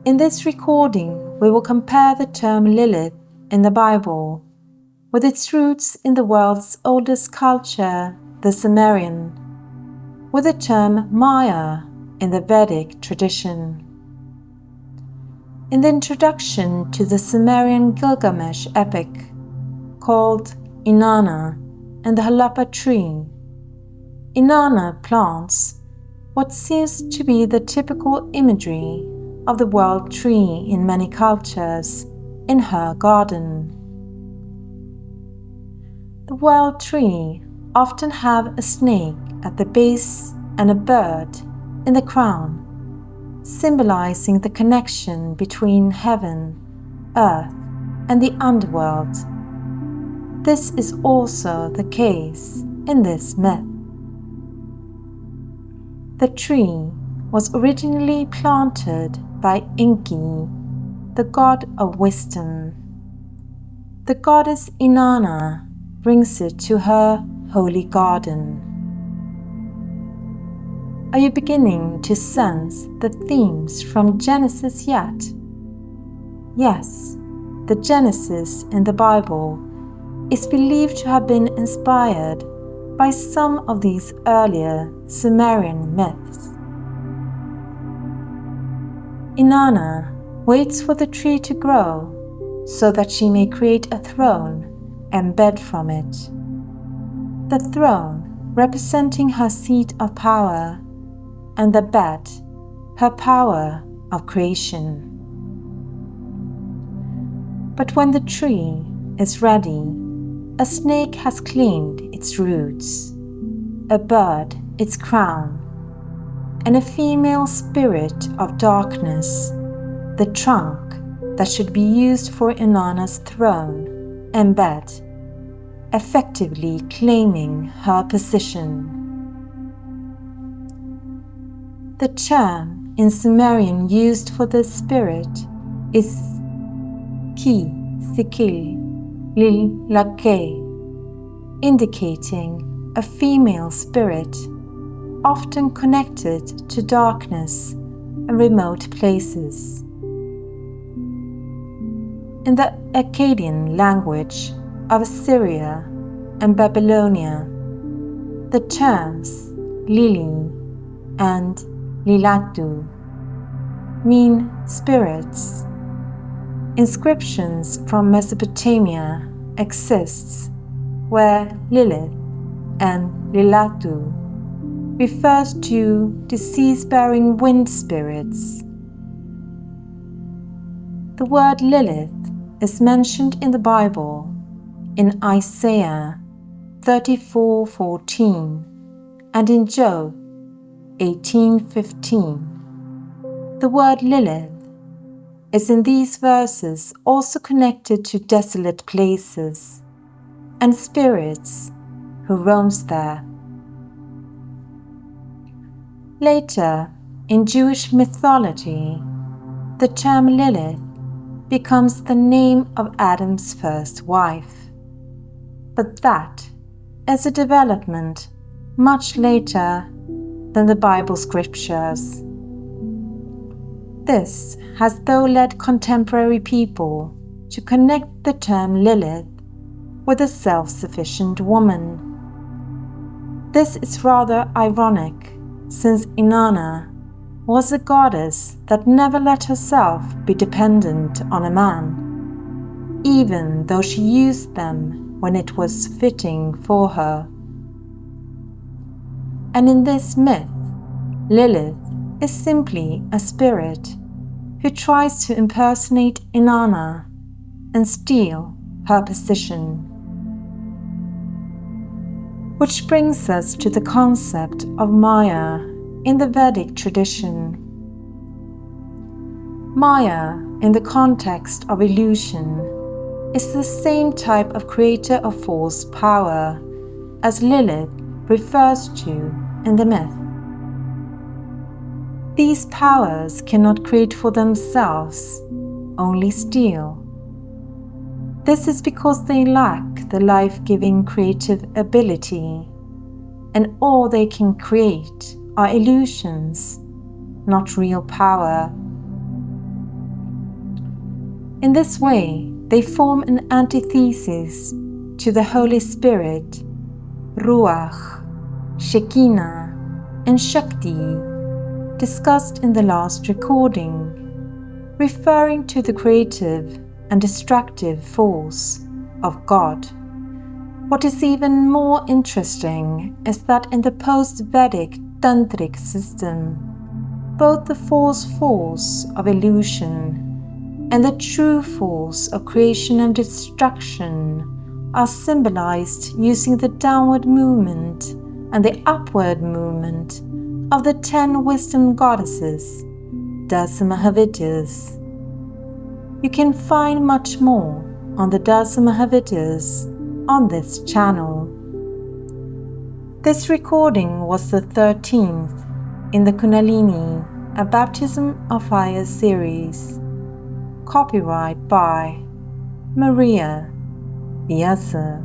In this recording, we will compare the term Lilith in the Bible with its roots in the world's oldest culture, the Sumerian, with the term Maya in the Vedic tradition. In the introduction to the Sumerian Gilgamesh Epic, called Innana and the Huluppo tree, Innana plants what seems to be the typical imagery of the world tree in many cultures in her garden. The world tree often have a snake at the base and a bird in the crown, symbolizing the connection between heaven, earth, and the underworld. This is also the case in this myth. The tree was originally planted by Enki, the god of wisdom. The goddess Innana brings it to her holy garden. Are you beginning to sense the themes from Genesis yet? Yes, the Genesis in the Bible is believed to have been inspired by some of these earlier Sumerian myths. Innana waits for the tree to grow so that she may create a throne and bed from it. The throne representing her seat of power, and the bed, her power of creation. But when the tree is ready, a snake has claimed its roots, a bird its crown, and a female spirit of darkness, the trunk that should be used for Inanna's throne and bed, effectively claiming her position. The term in Sumerian used for this spirit is Ki-sikil-lil-la-ke, indicating a female spirit often connected to darkness and remote places. In the Akkadian language of Assyria and Babylonia, the terms Lili and Līlītu mean spirits. Inscriptions from Mesopotamia exists where Lilith and Līlītu refers to disease-bearing wind spirits. The word Lilith is mentioned in the Bible in Isaiah 34:14 and in Job 18:15. The word Lilith is in these verses also connected to desolate places and spirits who roams there. Later, in Jewish mythology, the term Lilith becomes the name of Adam's first wife. But that is a development much later than the Bible scriptures. This has though led contemporary people to connect the term Lilith with a self-sufficient woman. This is rather ironic, since Innana was a goddess that never let herself be dependent on a man, even though she used them when it was fitting for her. And in this myth, Lilith is simply a spirit who tries to impersonate Innana and steal her position. Which brings us to the concept of Maya in the Vedic tradition. Maya, in the context of illusion, is the same type of creator of false power as Lilith refers to in the myth. These powers cannot create for themselves, only steal. This is because they lack the life-giving creative ability, and all they can create are illusions, not real power. In this way, they form an antithesis to the Holy Spirit, Ruach, Shekinah, and Shakti, discussed in the last recording, referring to the creative and destructive force of God. What is even more interesting is that in the post-Vedic Tantric system, both the false force of illusion and the true force of creation and destruction are symbolized using the downward movement and the upward movement of the 10 wisdom goddesses, Dasa Mahavidyas. You can find much more on the Dasa Mahavidyas on this channel. This recording was the 13th in the Kundalini, a Baptism of Fire series. Copyright by Maria Vyasa.